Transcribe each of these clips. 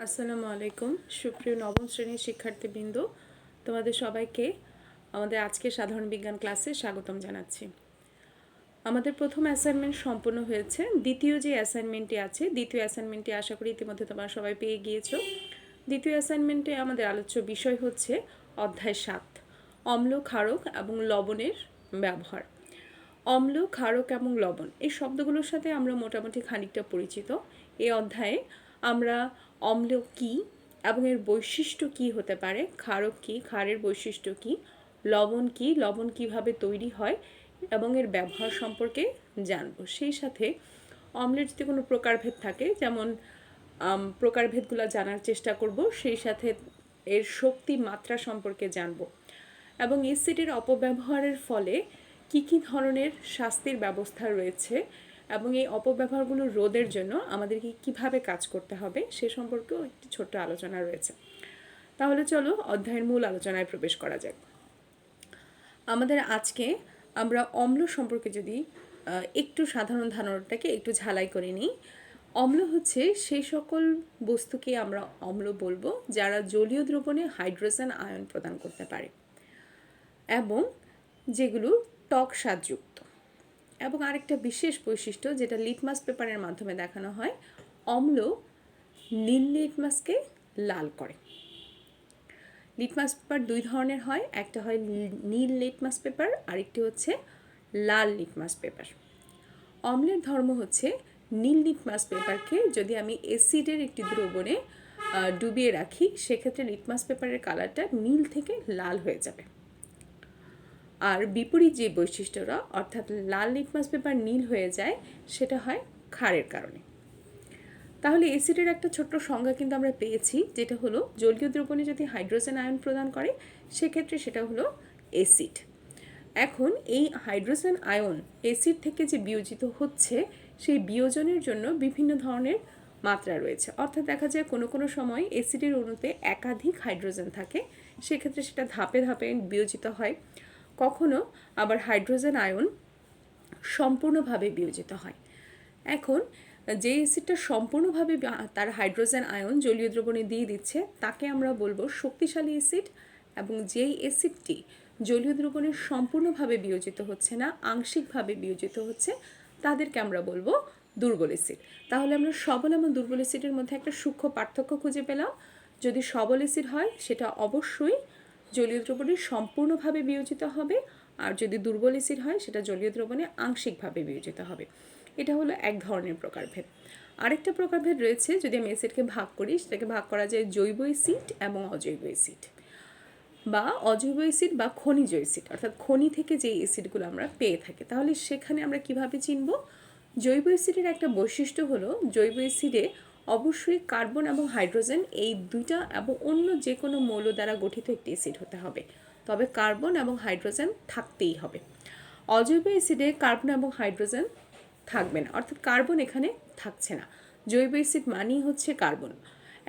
আসসালামু আলাইকুম সুপ্রিয় নবম শ্রেণীর শিক্ষার্থীবৃন্দ, তোমাদের সবাইকে আমাদের আজকের সাধারণ বিজ্ঞান ক্লাসে স্বাগতম জানাচ্ছি। আমাদের প্রথম অ্যাসাইনমেন্ট সম্পূর্ণ হয়েছে। দ্বিতীয় যে অ্যাসাইনমেন্টটি আছে, দ্বিতীয় অ্যাসাইনমেন্টটি আশা করি ইতিমধ্যে তোমরা সবাই পেয়ে গিয়েছো। দ্বিতীয় অ্যাসাইনমেন্টে আমাদের আলোচ্য বিষয় হচ্ছে অধ্যায় 7, অম্ল, ক্ষারক এবং লবণের ব্যবহার। অম্ল, ক্ষারক এবং লবণ এই শব্দগুলোর সাথে আমরা মোটামুটি খানিকটা পরিচিত। এই অধ্যায়ে আমরা অম্ল কী এবং এর বৈশিষ্ট্য কী হতে পারে, ক্ষারক কী, ক্ষারের বৈশিষ্ট্য কী, লবণ কী, লবণ কীভাবে তৈরি হয় এবং এর ব্যবহার সম্পর্কে জানব। সেই সাথে অম্লের যদি কোনো প্রকারভেদ থাকে, যেমন প্রকারভেদগুলো জানার চেষ্টা করব, সেই সাথে এর শক্তি মাত্রা সম্পর্কে জানব এবং অ্যাসিডের অপব্যবহারের ফলে কী কী ধরনের শাস্তির ব্যবস্থা রয়েছে এবং এই অপব্যবহারগুলো রোধের জন্য আমাদেরকে কীভাবে কাজ করতে হবে সে সম্পর্কেও একটি ছোট্ট আলোচনা রয়েছে। তাহলে চলো অধ্যায়ের মূল আলোচনায় প্রবেশ করা যাক। আমাদের আজকে আমরা অম্ল সম্পর্কে যদি একটু সাধারণ ধারণাটাকে একটু ঝালাই করে নিই। অম্ল হচ্ছে সেই সকল বস্তুকে আমরা অম্ল বলবো যারা জলীয় দ্রবণে হাইড্রোজেন আয়ন প্রদান করতে পারে এবং যেগুলো টক স্বাদযুক্ত। এবং আরেকটা বিশেষ বৈশিষ্ট্য যেটা লিটমাস পেপারের মাধ্যমে দেখানো হয়, অম্ল নীল লিটমাসকে লাল করে। লিটমাস পেপার দুই ধরনের হয়, একটা হয় নীল লিটমাস পেপার, আরেকটি হচ্ছে লাল লিটমাস পেপার। অম্লের ধর্ম হচ্ছে নীল লিটমাস পেপারকে যদি আমি অ্যাসিডের একটি দ্রবণে ডুবিয়ে রাখি, সেক্ষেত্রে লিটমাস পেপারের কালারটা নীল থেকে লাল হয়ে যাবে। আর বিপরীত যে বৈশিষ্ট্যটা, অর্থাৎ লাল লিটমাস পেপার নীল হয়ে যায়, সেটা হয় ক্ষারের কারণে। তাহলে অ্যাসিডের একটা ছোট্ট সংজ্ঞা কিন্তু আমরা পেয়েছি, যেটা হলো জলীয় দ্রবণে যদি হাইড্রোজেন আয়ন প্রদান করে সেক্ষেত্রে সেটা হলো অ্যাসিড। এখন এই হাইড্রোজেন আয়ন অ্যাসিড থেকে যে বিয়োজিত হচ্ছে, সেই বিয়োজনের জন্য বিভিন্ন ধরনের মাত্রা রয়েছে। অর্থাৎ দেখা যায় কোনো কোনো সময় অ্যাসিডের অণুতে একাধিক হাইড্রোজেন থাকে, সেক্ষেত্রে সেটা ধাপে ধাপে বিয়োজিত হয়। কখনো আবার হাইড্রোজেন আয়ন সম্পূর্ণভাবে বিয়োজিত হয়। এখন যে অ্যাসিডটা সম্পূর্ণভাবে তার হাইড্রোজেন আয়ন জলীয় দ্রবণে দিয়ে দিচ্ছে তাকে আমরা বলবো শক্তিশালী অ্যাসিড, এবং যেই অ্যাসিডটি জলীয় দ্রবণে সম্পূর্ণভাবে বিয়োজিত হচ্ছে না, আংশিকভাবে বিয়োজিত হচ্ছে, তাদেরকে আমরা বলবো দুর্বল অ্যাসিড। তাহলে আমরা সবল এবং দুর্বল অ্যাসিডের মধ্যে একটা সূক্ষ্ম পার্থক্য খুঁজে পেলাম। যদি সবল অ্যাসিড হয় সেটা অবশ্যই জলীয় দ্রবণে সম্পূর্ণভাবে বিয়োজিত হবে, আর যদি দুর্বল অ্যাসিড হয় সেটা জলীয় দ্রবণে আংশিকভাবে বিয়োজিত হবে। এটা হলো এক ধরনের প্রকারভেদ। আরেকটা প্রকারভেদ রয়েছে, যদি আমি অ্যাসিডকে ভাগ করি, সেটাকে ভাগ করা যায় জৈব অ্যাসিড এবং অজৈব অ্যাসিড, বা অজৈব অ্যাসিড বা খনিজ অ্যাসিড, অর্থাৎ খনি থেকে যে অ্যাসিডগুলো আমরা পেয়ে থাকি। তাহলে সেখানে আমরা কিভাবে চিনব? জৈব অ্যাসিডের একটা বৈশিষ্ট্য হলো জৈব অ্যাসিডে অবশ্যই কার্বন এবং হাইড্রোজেন এই দুইটা এবং অন্য যে কোনো মৌল দ্বারা গঠিত একটি অ্যাসিড হতে হবে, তবে কার্বন এবং হাইড্রোজেন থাকতেই হবে। অজৈব অ্যাসিডে কার্বন এবং হাইড্রোজেন থাকবে না, অর্থাৎ কার্বন এখানে থাকছে না। জৈব অ্যাসিড মানেই হচ্ছে কার্বন।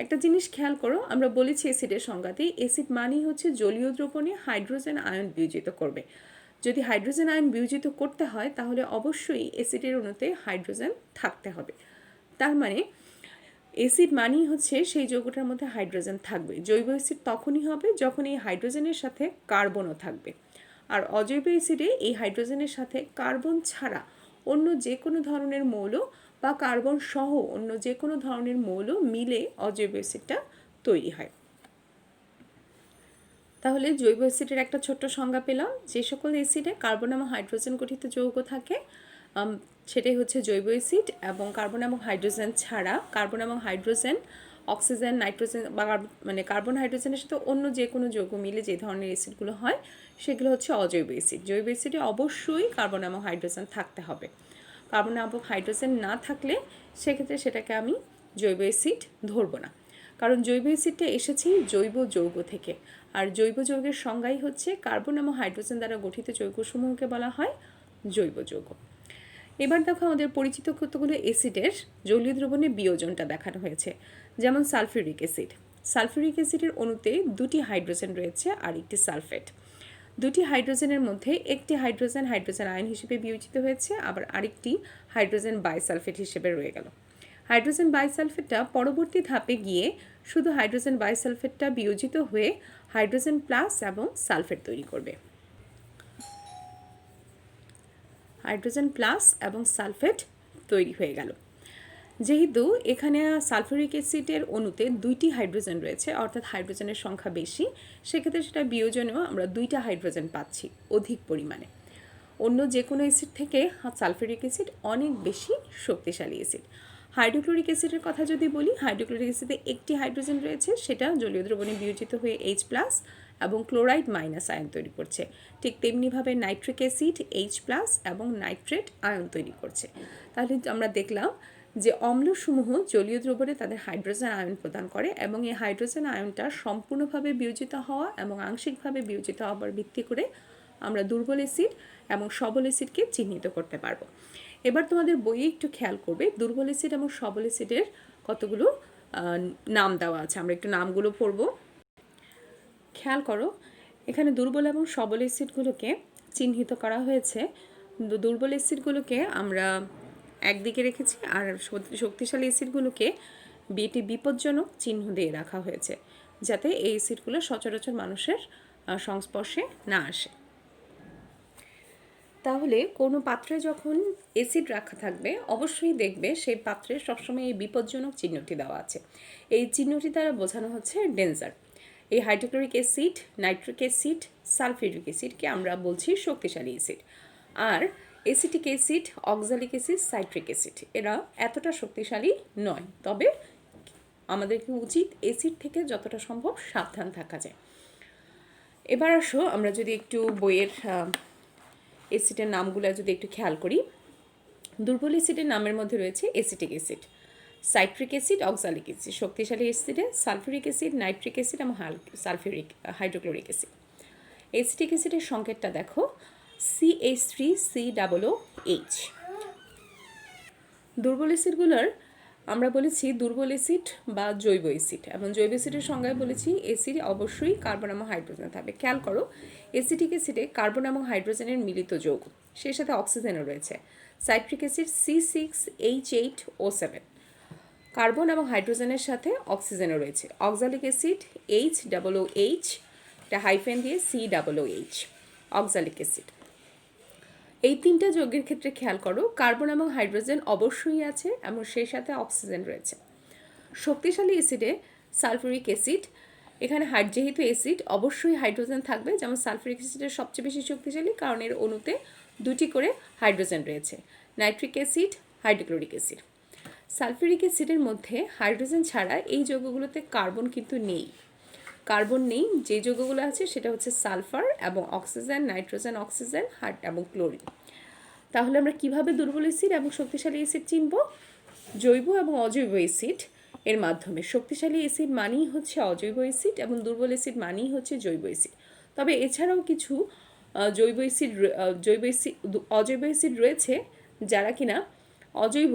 একটা জিনিস খেয়াল করো, আমরা বলেছি অ্যাসিডের সংজ্ঞাতেই অ্যাসিড মানেই হচ্ছে জলীয় দ্রবণে হাইড্রোজেন আয়ন বিয়োজিত করবে। যদি হাইড্রোজেন আয়ন বিয়োজিত করতে হয় তাহলে অবশ্যই অ্যাসিডের অণুতে হাইড্রোজেন থাকতে হবে। তার মানে অ্যাসিড মানেই হচ্ছে সেই যৌগটার মধ্যে হাইড্রোজেন থাকবে। জৈব অ্যাসিড তখনই হবে যখন এই হাইড্রোজেনের সাথে কার্বনও থাকবে, আর অজৈব অ্যাসিডে এই হাইড্রোজেনের সাথে কার্বন ছাড়া অন্য যে কোনো ধরনের মৌল বা কার্বন সহ অন্য যে কোনো ধরনের মৌল মিলে অজৈব অ্যাসিডটা তৈরি হয়। তাহলে জৈব অ্যাসিডের একটা ছোট্ট সংজ্ঞা পেলাম। যে সকল অ্যাসিডে কার্বন এবং হাইড্রোজেন গঠিত যৌগ থাকে সেটাই হচ্ছে জৈব অ্যাসিড, এবং কার্বন এবং হাইড্রোজেন ছাড়া, কার্বন এবং হাইড্রোজেন, অক্সিজেন, নাইট্রোজেন বা মানে কার্বন হাইড্রোজেনের সাথে অন্য যে কোনো যৌগ মিলে যে ধরনের অ্যাসিডগুলো হয় সেগুলো হচ্ছে অজৈব অ্যাসিড। জৈব অ্যাসিডে অবশ্যই কার্বন এবং হাইড্রোজেন থাকতে হবে। কার্বন এবং হাইড্রোজেন না থাকলে সেক্ষেত্রে সেটাকে আমি জৈব অ্যাসিড ধরবো না, কারণ জৈব অ্যাসিডটা এসেছে জৈব যৌগ থেকে, আর জৈব যৌগের সংজ্ঞাই হচ্ছে কার্বন এবং হাইড্রোজেন দ্বারা গঠিত যৌগসমূহকে বলা হয় জৈব যৌগ। এবার দেখো আমাদের পরিচিত কতগুলো অ্যাসিডের জলীয় দ্রবণে বিয়োজনটা দেখানো হয়েছে। যেমন সালফিউরিক অ্যাসিড। সালফিউরিক অ্যাসিডের অণুতে দুটি হাইড্রোজেন রয়েছে আর একটি সালফেট। দুটি হাইড্রোজেনের মধ্যে একটি হাইড্রোজেন হাইড্রোজেন আয়ন হিসেবে বিয়োজিত হয়েছে, আবার আরেকটি হাইড্রোজেন বাইসালফেট হিসেবে রয়ে গেল। হাইড্রোজেন বাইসালফেটটা পরবর্তী ধাপে গিয়ে শুধু হাইড্রোজেন বাইসালফেটটা বিয়োজিত হয়ে হাইড্রোজেন প্লাস এবং সালফেট তৈরি করবে। হাইড্রোজেন প্লাস এবং সালফেট তৈরি হয়ে গেল। যেহেতু এখানে সালফিউরিক অ্যাসিডের অণুতে 2টি হাইড্রোজেন রয়েছে, অর্থাৎ হাইড্রোজেনের সংখ্যা বেশি, সেক্ষেত্রে সেটা বিয়োজনেও আমরা 2টা হাইড্রোজেন পাচ্ছি অধিক পরিমাণে। অন্য যে কোনো অ্যাসিড থেকে সালফিউরিক অ্যাসিড অনেক বেশি শক্তিশালী অ্যাসিড। হাইড্রোক্লোরিক অ্যাসিডের কথা যদি বলি, হাইড্রোক্লোরিক অ্যাসিডে একটি হাইড্রোজেন রয়েছে, সেটা জলীয় দ্রবণে বিয়োজিত হয়ে H+ এবং ক্লোরাইড মাইনাস আয়ন তৈরি করছে। ঠিক তেমনিভাবে নাইট্রিক অ্যাসিড H+ এবং নাইট্রেট আয়ন তৈরি করছে। তাহলে আমরা দেখলাম যে অম্লসমূহ জলীয় দ্রবণে তাদের হাইড্রোজেন আয়ন প্রদান করে এবং এই হাইড্রোজেন আয়নটা সম্পূর্ণভাবে বিয়োজিত হওয়া এবং আংশিকভাবে বিয়োজিত হওয়ার ভিত্তি করে আমরা দুর্বল অ্যাসিড এবং সবল অ্যাসিডকে চিহ্নিত করতে পারবো। এবার তোমাদের বইয়ে একটু খেয়াল করবে দুর্বল অ্যাসিড এবং সবল অ্যাসিডের কতগুলো নাম দেওয়া আছে। আমরা একটু নামগুলো পড়ব। খেয়াল করো, এখানে দুর্বল এবং সবল অ্যাসিডগুলোকে চিহ্নিত করা হয়েছে। দুর্বল অ্যাসিডগুলোকে আমরা একদিকে রেখেছি আর শক্তিশালী অ্যাসিডগুলোকে এটি বিপজ্জনক চিহ্ন দিয়ে রাখা হয়েছে, যাতে এই অ্যাসিডগুলো সচরাচর মানুষের সংস্পর্শে না আসে। তাহলে কোনো পাত্রে যখন অ্যাসিড রাখা থাকবে, অবশ্যই দেখবে সেই পাত্রে সবসময় এই বিপজ্জনক চিহ্নটি দেওয়া আছে। এই চিহ্নটি দ্বারা বোঝানো হচ্ছে ডেঞ্জার। এই hydrochloric acid, nitric acid, sulphuric অ্যাসিডকে আমরা বলছি শক্তিশালী অ্যাসিড। আর acetic acid, oxalic acid, citric acid এরা এতটা শক্তিশালী নয়, তবে আমাদেরকে উচিত অ্যাসিড থেকে যতটা সম্ভব সাবধান থাকা যায়। এবার আসো আমরা যদি একটু বইয়ের অ্যাসিডের নামগুলো যদি একটু খেয়াল করি। দুর্বল অ্যাসিডের নামের মধ্যে রয়েছে acetic acid, citric acid, oxalic acid. শক্তিশালী অ্যাসিডে সালফিউরিক অ্যাসিড, নাইট্রিক অ্যাসিড এবং হাইড্রোক্লোরিক অ্যাসিড। অ্যাসিটিক অ্যাসিডের সংকেতটা দেখো CH3COOH। দুর্বল অ্যাসিডগুলোর আমরা বলেছি দুর্বল অ্যাসিড বা জৈব অ্যাসিড, এবং জৈব অ্যাসিডের সংজ্ঞায় বলেছি অ্যাসিড অবশ্যই কার্বন এবং হাইড্রোজেন থাকবে। খেয়াল করো, অ্যাসিটিক অ্যাসিডে কার্বন এবং হাইড্রোজেনের মিলিত যৌগ, সেই সাথে অক্সিজেনও রয়েছে। সাইট্রিক অ্যাসিড C6H8O7, কার্বন এবং হাইড্রোজেনের সাথে অক্সিজেনও রয়েছে। অক্সালিক অ্যাসিড HOOH, এটা হাইফেন দিয়ে COOH, অক্সালিক অ্যাসিড। এই তিনটা যৌগের ক্ষেত্রে খেয়াল করো, কার্বন এবং হাইড্রোজেন অবশ্যই আছে এবং সেই সাথে অক্সিজেন রয়েছে। শক্তিশালী অ্যাসিডে সালফিউরিক অ্যাসিড, এখানে যেহেতু অ্যাসিড অবশ্যই হাইড্রোজেন থাকবে, যেমন সালফিউরিক অ্যাসিডের সবচেয়ে বেশি শক্তিশালী, কারণ এর অণুতে 2টি করে হাইড্রোজেন রয়েছে। Nitric acid, hydrochloric acid. Sulphuric অ্যাসিডের মধ্যে হাইড্রোজেন ছাড়া এই যৌগগুলোতে কার্বন কিন্তু নেই। কার্বন নেই, যে যৌগগুলো আছে সেটা হচ্ছে সালফার এবং অক্সিজেন, নাইট্রোজেন, অক্সিজেন এবং ক্লোরিন। তাহলে আমরা কিভাবে দুর্বল অ্যাসিড এবং শক্তিশালী অ্যাসিড চিনব? জৈব এবং অজৈব অ্যাসিড এর মাধ্যমে। শক্তিশালী অ্যাসিড মানেই হচ্ছে অজৈব অ্যাসিড এবং দুর্বল অ্যাসিড মানেই হচ্ছে জৈব অ্যাসিড। তবে এছাড়াও কিছু অজৈব অ্যাসিড রয়েছে যারা কিনা অজৈব,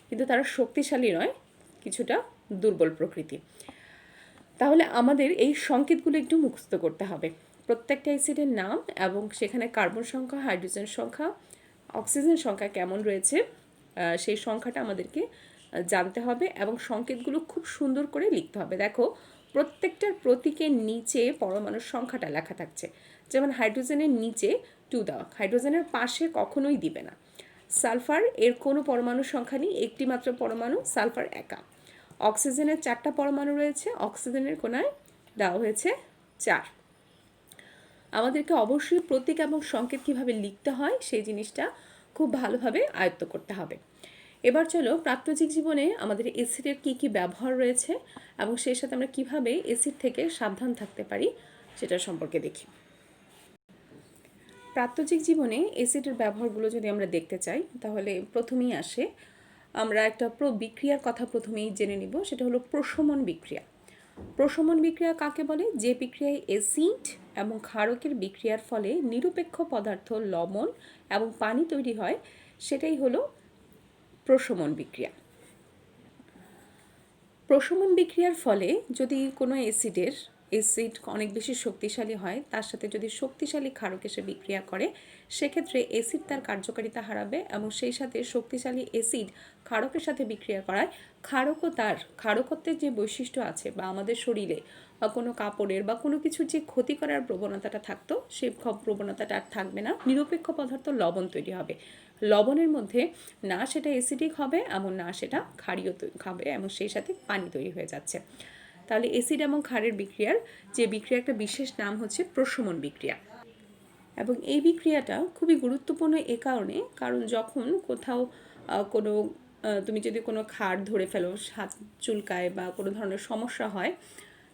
কিন্তু তারা শক্তিশালী নয়, কিছুটা দুর্বল প্রকৃতি। তাহলে আমাদের এই সংকেতগুলো একটু মুখস্থ করতে হবে। প্রত্যেকটা অ্যাসিডের নাম এবং সেখানে কার্বন সংখ্যা, হাইড্রোজেন সংখ্যা, অক্সিজেন সংখ্যা কেমন রয়েছে সেই সংখ্যাটা আমাদেরকে জানতে হবে এবং সংকেতগুলো খুব সুন্দর করে লিখতে হবে। দেখো, প্রত্যেকটার প্রতীকের নিচে পরমাণুর সংখ্যাটা লেখা থাকছে। যেমন হাইড্রোজেনের নিচে 2 দেওয়া, হাইড্রোজেনের পাশে কখনোই দিবে না। সালফার এর কোনো পরমাণুর সংখ্যা নেই, একটি মাত্র পরমাণু, সালফার একা। অক্সিজেনের 4টা পরমাণু রয়েছে, অক্সিজেনের কোনায় দেওয়া হয়েছে 4। আমাদেরকে অবশ্যই প্রতীক এবং সংকেত কীভাবে লিখতে হয় সেই জিনিসটা খুব ভালোভাবে আয়ত্ত করতে হবে। এবার চলো প্রাত্যহিক জীবনে আমাদের অ্যাসিডের কী কী ব্যবহার রয়েছে এবং সেই সাথে আমরা কীভাবে অ্যাসিড থেকে সাবধান থাকতে পারি সেটা সম্পর্কে দেখি। প্রাত্যহিক জীবনে অ্যাসিডের ব্যবহারগুলো যদি আমরা দেখতে চাই, তাহলে প্রথমেই আসে আমরা একটা বিক্রিয়ার কথা প্রথমেই জেনে নিব, সেটা হলো প্রশমন বিক্রিয়া। প্রশমন বিক্রিয়া কাকে বলে? যে বিক্রিয়ায় অ্যাসিড এবং ক্ষারকের বিক্রিয়ার ফলে নিরপেক্ষ পদার্থ লবণ এবং পানি তৈরি হয়, সেটাই হলো প্রশমন বিক্রিয়া। প্রশমন বিক্রিয়ার ফলে যদি কোনো অ্যাসিড অনেক বেশি শক্তিশালী হয়, তার সাথে যদি শক্তিশালী ক্ষারক এসে বিক্রিয়া করে, সেক্ষেত্রে অ্যাসিড তার কার্যকারিতা হারাবে এবং সেই সাথে শক্তিশালী অ্যাসিড ক্ষারকের সাথে বিক্রিয়া করায় ক্ষারকও তার ক্ষারকত্বের যে বৈশিষ্ট্য আছে বা আমাদের শরীরে বা কোনো কাপড়ের বা কোনো কিছুর যে ক্ষতি করার প্রবণতাটা থাকতো, সেই প্রবণতাটা আর থাকবে না। নিরপেক্ষ পদার্থ লবণ তৈরি হবে। লবণের মধ্যে না সেটা অ্যাসিডিক হবে এবং না সেটা ক্ষারীয় হবে এবং সেই সাথে পানি তৈরি হয়ে যাচ্ছে। তাহলে অ্যাসিড এবং ক্ষারের বিক্রিয়ার যে বিক্রিয়া একটা বিশেষ নাম হচ্ছে প্রশমন বিক্রিয়া। এবং এই বিক্রিয়াটা খুবই গুরুত্বপূর্ণ এ কারণে, কারণ যখন কোথাও কোনো তুমি যদি কোনো ক্ষার ধরে ফেলো, হাত চুলকায় বা কোনো ধরনের সমস্যা হয়,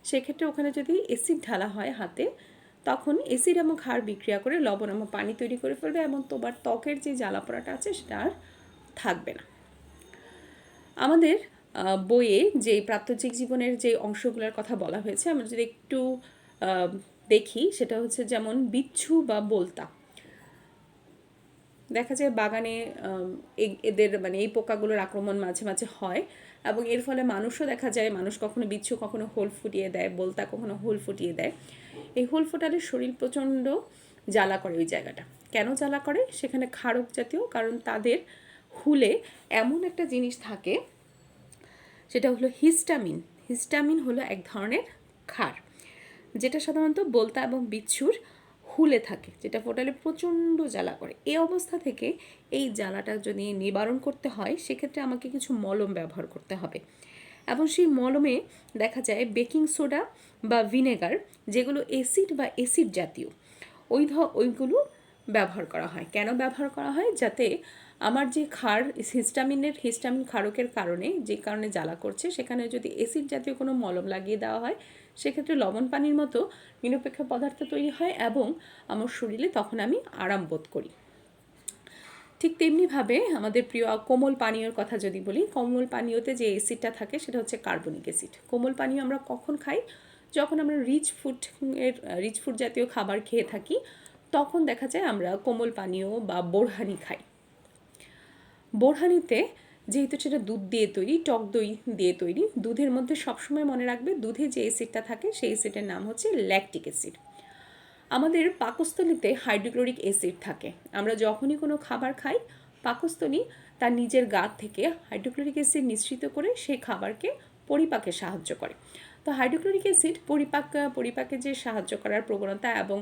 সেক্ষেত্রে ওখানে যদি অ্যাসিড ঢালা হয় হাতে, তখন অ্যাসিড এবং ক্ষার বিক্রিয়া করে লবণ এবং পানি তৈরি করে ফেলবে এবং তোমার ত্বকের যে জ্বালা পোড়াটা আছে সেটা আর থাকবে না। আমাদের বইয়ে যে প্রাত্যহিক জীবনের যে অংশগুলোর কথা বলা হয়েছে, আমরা যদি একটু দেখি, সেটা হচ্ছে যেমন বিচ্ছু বা বোলতা। দেখা যায় বাগানে এদের মানে এই পোকাগুলোর আক্রমণ মাঝে মাঝে হয় এবং এর ফলে মানুষও দেখা যায়, মানুষ কখনো বিচ্ছু কখনো হোল ফুটিয়ে দেয়, বোলতা কখনো হোল ফুটিয়ে দেয়। এই হোল ফোটালে শরীর প্রচণ্ড জ্বালা করে ওই জায়গাটা। কেন জ্বালা করে? সেখানে ক্ষারক জাতীয়, কারণ তাদের হুলে এমন একটা জিনিস থাকে, সেটা হলো হিস্টামিন। হিস্টামিন হলো এক ধরনের ক্ষার, যেটা সাধারণত বোলতা এবং বিচ্ছুর হুলে থাকে, যেটা ফোটালে প্রচণ্ড জ্বালা করে। এই অবস্থা থেকে এই জ্বালাটা যদি নিবারণ করতে হয়, সেক্ষেত্রে আমাকে কিছু মলম ব্যবহার করতে হবে এবং সেই মলমে দেখা যায় বেকিং সোডা বা ভিনেগার, যেগুলো অ্যাসিড বা অ্যাসিড জাতীয়, ওইগুলো ব্যবহার করা হয়। কেন ব্যবহার করা হয়? যাতে আমার যে ক্ষার হিস্টামিন ক্ষারকের কারণে যে কারণে জ্বালা করছে, সেখানে যদি অ্যাসিড জাতীয় কোনো মলম লাগিয়ে দেওয়া হয়, সেক্ষেত্রে লবণ পানির মতো নিরপেক্ষ পদার্থ তৈরি হয় এবং আমার শরীরে তখন আমি আরাম বোধ করি। ঠিক তেমনিভাবে আমাদের প্রিয় কোমল পানীয়র কথা যদি বলি, কোমল পানীয়তে যে অ্যাসিডটা থাকে সেটা হচ্ছে কার্বনিক অ্যাসিড। কোমল পানীয় আমরা কখন খাই? যখন আমরা রিচ ফুড জাতীয় খাবার খেয়ে থাকি, তখন দেখা যায় আমরা কোমল পানীয় বা বোরহানি খাই। বোরহানিতে যেহেতু সেটা দুধ দিয়ে তৈরি, টক দই দিয়ে তৈরি, দুধের মধ্যে সবসময় মনে রাখবে দুধে যে অ্যাসিডটা থাকে সেই অ্যাসিডের নাম হচ্ছে ল্যাকটিক অ্যাসিড। আমাদের পাকস্থলীতে হাইড্রোক্লোরিক অ্যাসিড থাকে। আমরা যখনই কোনো খাবার খাই, পাকস্থলী তার নিজের গা থেকে হাইড্রোক্লোরিক অ্যাসিড নিঃসৃত করে সেই খাবারকে পরিপাকে সাহায্য করে। তো হাইড্রোক্লোরিক অ্যাসিড পরিপাকে যে সাহায্য করার প্রবণতা এবং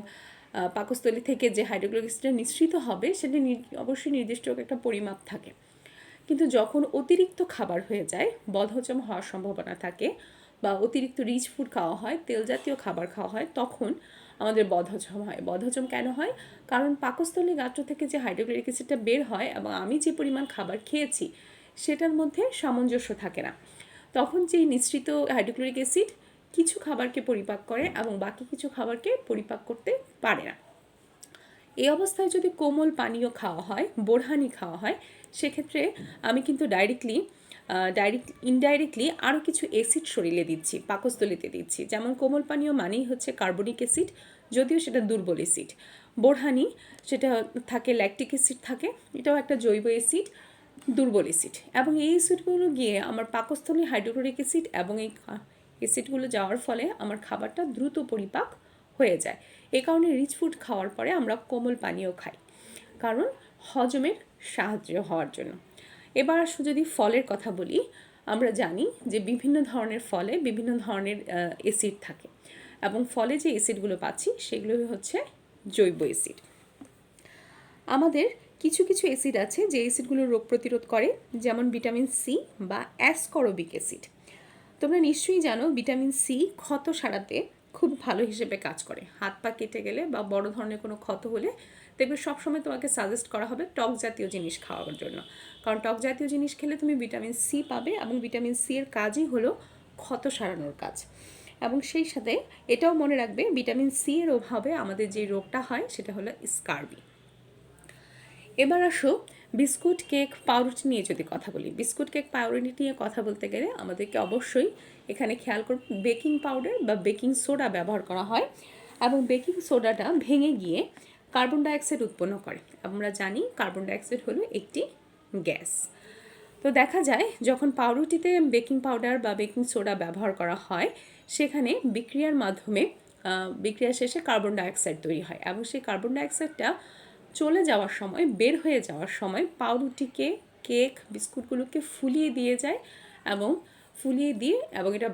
পাকস্থলী থেকে যে হাইড্রোক্লোরিক অ্যাসিডটা নিঃসৃত হবে, সেটা অবশ্যই নির্দিষ্ট একটা পরিমাপ থাকে। কিন্তু যখন অতিরিক্ত খাবার হয়ে যায়, বদহজম হওয়ার সম্ভাবনা থাকে বা অতিরিক্ত রিচ ফুড খাওয়া হয়, তেল জাতীয় খাবার খাওয়া হয়, তখন আমাদের বদহজম হয়। বদহজম কেন হয়? কারণ পাকস্থলী গাত্র থেকে যে হাইড্রোক্লোরিক অ্যাসিডটা বের হয় এবং আমি যে পরিমাণ খাবার খেয়েছি সেটার মধ্যে সামঞ্জস্য থাকে না। তখন যেই নিঃসৃত হাইড্রোক্লোরিক অ্যাসিড কিছু খাবারকে পরিপাক করে এবং বাকি কিছু খাবারকে পরিপাক করতে পারে না। এই অবস্থায় যদি কোমল পানীয় খাওয়া হয়, বোরহানি খাওয়া হয়, সেক্ষেত্রে আমি কিন্তু ইনডাইরেক্টলি আরও কিছু অ্যাসিড শরীরে দিচ্ছি, পাকস্থলীতে দিচ্ছি। যেমন কোমল পানীয় মানেই হচ্ছে কার্বনিক অ্যাসিড, যদিও সেটা দুর্বল অ্যাসিড। বোরহানি সেটা থাকে ল্যাকটিক অ্যাসিড থাকে, এটাও একটা জৈব অ্যাসিড, দুর্বল অ্যাসিড। এবং এই অ্যাসিডগুলো গিয়ে আমার পাকস্থলী হাইড্রোক্লোরিক অ্যাসিড এবং এই অ্যাসিডগুলো যাওয়ার ফলে আমার খাবারটা দ্রুত পরিপাক হয়ে যায়। এ কারণে রিচ ফুড খাওয়ার পরে আমরা কোমল পানীয় খাই, কারণ হজমের সাহায্য হওয়ার জন্য। এবার যদি ফলের কথা বলি, আমরা জানি যে বিভিন্ন ধরনের ফলে বিভিন্ন ধরনের অ্যাসিড থাকে এবং ফলে যে অ্যাসিডগুলো পাচ্ছি সেগুলো হচ্ছে জৈব অ্যাসিড। আমাদের কিছু কিছু অ্যাসিড আছে যে অ্যাসিডগুলো রোগ প্রতিরোধ করে, যেমন ভিটামিন সি বা অ্যাসকরবিক অ্যাসিড। তোমরা নিশ্চয়ই জানো ভিটামিন সি ক্ষত সারাতে খুব ভালো হিসেবে কাজ করে। হাত পা কেটে গেলে বা বড় ধরনের কোনো ক্ষত হলে দেখবে সবসময় তোমাকে সাজেস্ট করা হবে টক জাতীয় জিনিস খাওয়ার জন্য, কারণ টক জাতীয় জিনিস খেলে তুমি ভিটামিন সি পাবে এবং ভিটামিন সি এর কাজই হলো ক্ষত সারানোর কাজ। এবং সেই সাথে এটাও মনে রাখবে ভিটামিন সি এর অভাবে আমাদের যে রোগটা হয় সেটা হলো স্কারবি। এবার আসো বিস্কুট, কেক, পাউরুটি নিয়ে যদি কথা বলি। বিস্কুট, কেক, পাউরুটি নিয়ে কথা বলতে গেলে আমাদেরকে অবশ্যই এখানে খেয়াল করব বেকিং পাউডার বা বেকিং সোডা ব্যবহার করা হয় এবং বেকিং সোডাটা ভেঙে গিয়ে কার্বন ডাইঅক্সাইড উৎপন্ন করে। আমরা জানি কার্বন ডাইঅক্সাইড হলো একটি গ্যাস। তো দেখা যায় যখন পাউরুটিতে বেকিং পাউডার বা বেকিং সোডা ব্যবহার করা হয়, সেখানে বিক্রিয়ার মাধ্যমে বিক্রিয়া শেষে কার্বন ডাইঅক্সাইড তৈরি হয় এবং সেই কার্বন ডাইঅক্সাইডটা চলে যাওয়ার সময়, বের হয়ে যাওয়ার সময় পাউরুটিকে, কেক, বিস্কুটগুলোকে ফুলিয়ে দিয়ে যায় এবং এটা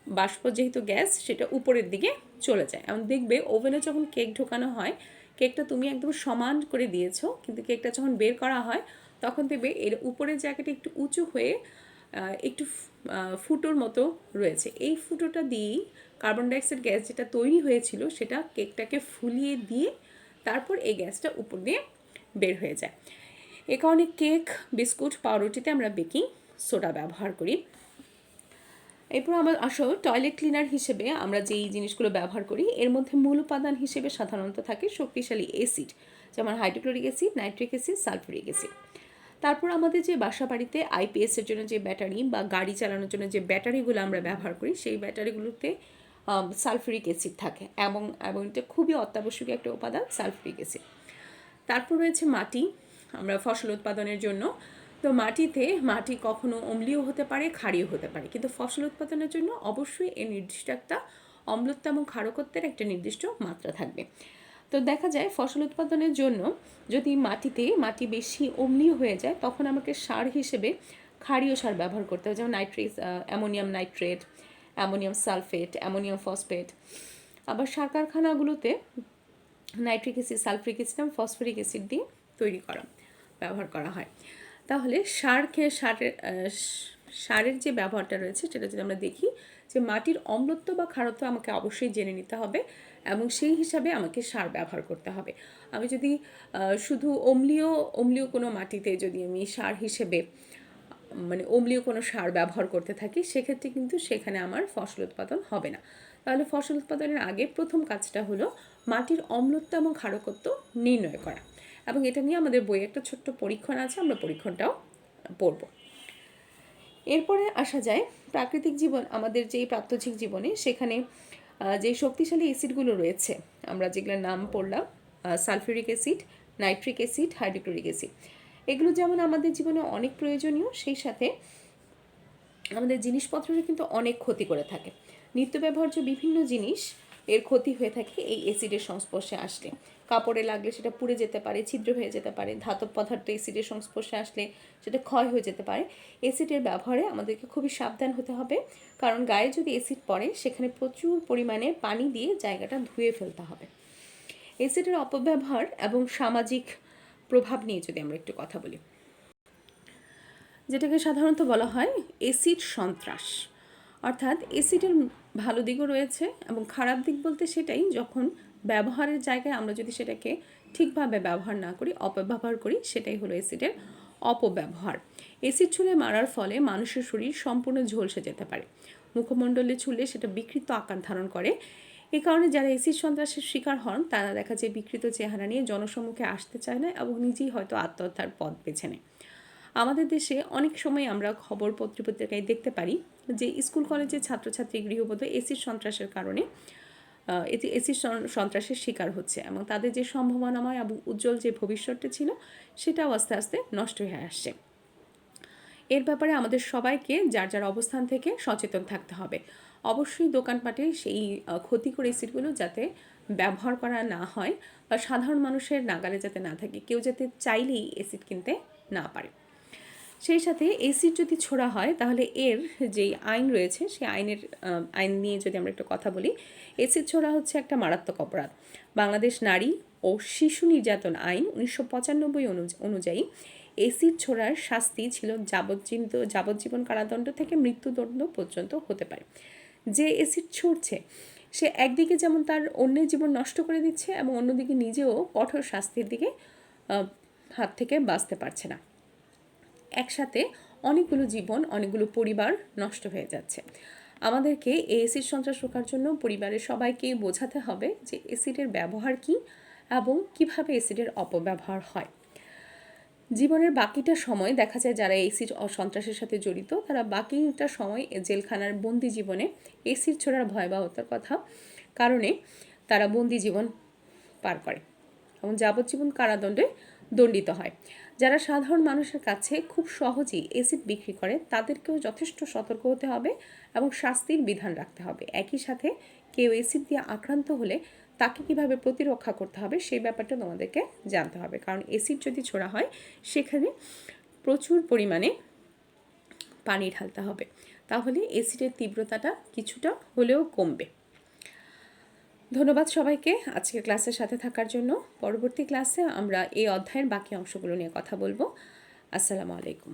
বাষ্প যেহেতু গ্যাস, সেটা উপরের দিকে চলে যায়। এবং দেখবে ওভেনে যখন কেক ঢোকানো হয়, কেকটা তুমি একদম সমান করে দিয়েছো, কিন্তু কেকটা যখন বের করা হয় তখন দেখবে এর উপরের জায়গাটা একটু উঁচু হয়ে একটু ফুটোর মতো রয়েছে। এই ফুটোটা দিয়েই কার্বন ডাইঅক্সাইড গ্যাস যেটা তৈরি হয়েছিল সেটা কেকটাকে ফুলিয়ে দিয়ে তারপর এই গ্যাসটা উপর দিয়ে বের হয়ে যায়। এ কারণে কেক, বিস্কুট, পাউরুটিতে আমরা বেকিং সোডা ব্যবহার করি। এরপর আমার আসো টয়লেট ক্লিনার হিসেবে আমরা যেই জিনিসগুলো ব্যবহার করি, এর মধ্যে মূল উপাদান হিসেবে সাধারণত থাকে শক্তিশালী অ্যাসিড, যেমন hydrochloric acid, nitric acid, sulphuric acid. তারপর আমাদের যে বাসা বাড়িতে আইপিএসের জন্য যে ব্যাটারি বা গাড়ি চালানোর জন্য যে ব্যাটারিগুলো আমরা ব্যবহার করি, সেই ব্যাটারিগুলোতে সালফিউরিক অ্যাসিড থাকে এবং এটা খুবই অত্যাবশ্যক একটা উপাদান, সালফিউরিক অ্যাসিড। তারপর রয়েছে মাটি, আমরা ফসল উৎপাদনের জন্য। তো মাটি কখনো অম্লীয় হতে পারে, ক্ষারীয় হতে পারে, কিন্তু ফসল উৎপাদনের জন্য অবশ্যই এর নির্দিষ্ট একটা অম্লত্ব এবং ক্ষারকত্বের একটা নির্দিষ্ট মাত্রা থাকবে। তো দেখা যায় ফসল উৎপাদনের জন্য যদি মাটি বেশি অম্লীয় হয়ে যায়, তখন আমাকে সার হিসেবে ক্ষারীয় সার ব্যবহার করতে হয়, যেমন ammonium nitrate, ammonium sulphate, ammonium phosphate. আবার সার কারখানাগুলোতে নাইট্রিক অ্যাসিড, সালফিউরিক অ্যাসিড এবং ফসফরিক অ্যাসিড দিয়ে ব্যবহার করা হয়। তাহলে সারের যে ব্যবহারটা রয়েছে সেটা যদি আমরা দেখি, যে মাটির অম্লত্ব বা ক্ষারত্ব আমাকে অবশ্যই জেনে নিতে হবে এবং সেই হিসাবে আমাকে সার ব্যবহার করতে হবে। আমি যদি শুধু অম্লীয় কোনো মাটিতে যদি আমি সার হিসেবে অম্লীয় কোনো সার ব্যবহার করতে থাকি, সেক্ষেত্রে কিন্তু সেখানে আমার ফসল উৎপাদন হবে না। তাহলে ফসল উৎপাদনের আগে প্রথম কাজটা হলো মাটির অম্লত্ব এবং ক্ষারকত্ব নির্ণয় করা, এবং এটা নিয়ে আমাদের বইয়ে একটা ছোট্ট পরীক্ষণ আছে, আমরা পরীক্ষণটাও পড়ব। এরপরে আসা যায় প্রাকৃতিক জীবন, আমাদের যেই প্রাত্যহিক জীবনে, সেখানে যে শক্তিশালী অ্যাসিডগুলো রয়েছে, আমরা যেগুলোর নাম পড়লাম, sulphuric acid, nitric acid, hydrochloric acid, এগুলো যেমন আমাদের জীবনে অনেক প্রয়োজনীয়, সেই সাথে আমাদের জিনিসপত্রেরও কিন্তু অনেক ক্ষতি করে থাকে। নিত্য ব্যবহার্য বিভিন্ন জিনিস এর ক্ষতি হয়ে থাকে এই অ্যাসিডের সংস্পর্শে আসলে। কাপড়ে লাগলে সেটা পুড়ে যেতে পারে, ছিদ্র হয়ে যেতে পারে। ধাতব পদার্থ অ্যাসিডের সংস্পর্শে আসলে সেটা ক্ষয় হয়ে যেতে পারে। অ্যাসিডের ব্যবহারে আমাদেরকে খুবই সাবধান হতে হবে, কারণ গায়ে যদি অ্যাসিড পড়ে সেখানে প্রচুর পরিমাণে পানি দিয়ে জায়গাটা ধুয়ে ফেলতে হবে। অ্যাসিডের অপব্যবহার এবং সামাজিক প্রভাব নিয়ে যদি আমরা একটু কথা বলি, যেটাকে সাধারণত বলা হয় অ্যাসিড সন্ত্রাস। অর্থাৎ অ্যাসিডের ভালো দিকও রয়েছে এবং খারাপ দিক বলতে সেটাই, যখন ব্যবহারের জায়গায় আমরা যদি সেটাকে ঠিকভাবে ব্যবহার না করি, অপব্যবহার করি, সেটাই হলো অ্যাসিডের অপব্যবহার। অ্যাসিড ছুঁড়ে মারার ফলে মানুষের শরীর সম্পূর্ণ ঝলসে যেতে পারে। মুখমণ্ডলে ছুঁলে সেটা বিকৃত আকার ধারণ করে। এ কারণে যারা অ্যাসিড সন্ত্রাসের শিকার হন, তারা দেখা যায় বিকৃত চেহারা নিয়ে জনসম্মুখে আসতে চায় না এবং নিজেই হয়তো আত্মহত্যার পথ বেছে নেয়। আমাদের দেশে অনেক সময় আমরা খবর পত্রিকায় দেখতে পারি যে স্কুল কলেজের ছাত্রছাত্রী গৃহবধূ অ্যাসিড সন্ত্রাসের কারণে অ্যাসিড সন্ত্রাসের শিকার হচ্ছে, এবং তাদের যে সম্ভাবনাময় এবং উজ্জ্বল যে ভবিষ্যৎটা ছিল, সেটাও আস্তে আস্তে নষ্ট হয়ে আসছে। এর ব্যাপারে আমাদের সবাইকে যার যার অবস্থান থেকে সচেতন থাকতে হবে। অবশ্যই দোকানপাটে সেই ক্ষতিকর অ্যাসিডগুলো যাতে ব্যবহার করা না হয় বা সাধারণ মানুষের নাগালে যাতে না থাকে, কেউ যাতে চাইলেই অ্যাসিড কিনতে না পারে। সেই সাথে অ্যাসিড যদি ছোড়া হয়, তাহলে এর যেই আইন রয়েছে, সেই আইন নিয়ে যদি আমরা একটু কথা বলি, অ্যাসিড ছোড়া হচ্ছে একটা মারাত্মক অপরাধ। বাংলাদেশ নারী ও শিশু নির্যাতন আইন 1995 অনুযায়ী অ্যাসিড ছোড়ার শাস্তি ছিল যাবজ্জীবন কারাদণ্ড থেকে মৃত্যুদণ্ড পর্যন্ত হতে পারে। যে অ্যাসিড ছুড়ছে সে একদিকে যেমন তার অন্যের জীবন নষ্ট করে দিচ্ছে এবং অন্যদিকে নিজেও কঠোর শাস্তির দিকে হাত থেকে বাঁচতে পারছে না। একসাথে অনেকগুলো জীবন, অনেকগুলো পরিবার নষ্ট হয়ে যাচ্ছে। আমাদেরকে এই অ্যাসিড সন্ত্রাস রোখার জন্য পরিবারের সবাইকেই বোঝাতে হবে যে অ্যাসিডের ব্যবহার কী এবং কিভাবে অ্যাসিডের অপব্যবহার হয়। জীবনের বাকিটা সময় দেখা যায় যারা অ্যাসিড সন্ত্রাসের সাথে জড়িত, তারা বাকিটা সময় জেলখানার বন্দি জীবনে অ্যাসিড ছোড়ার ভয়াবহতার কারণে তারা বন্দি জীবন পার করে এবং যাবজ্জীবন কারাদণ্ডে দণ্ডিত হয়। যারা সাধারণ মানুষের কাছে খুব সহজেই অ্যাসিড বিক্রি করে তাদেরকেও যথেষ্ট সতর্ক হতে হবে এবং শাস্তির বিধান রাখতে হবে। একই সাথে কেউ অ্যাসিড দিয়ে আক্রান্ত হলে তাকে কিভাবে প্রতিরক্ষা করতে হবে সেই ব্যাপারটা তোমাদেরকে জানতে হবে, কারণ অ্যাসিড যদি ছোড়া হয় সেখানে প্রচুর পরিমাণে পানি ঢালতে হবে, তাহলে অ্যাসিডের তীব্রতাটা কিছুটা হলেও কমবে। ধন্যবাদ সবাইকে আজকের ক্লাসের সাথে থাকার জন্য। পরবর্তী ক্লাসে আমরা এই অধ্যায়ের বাকি অংশগুলো নিয়ে কথা বলবো। আসসালামু আলাইকুম।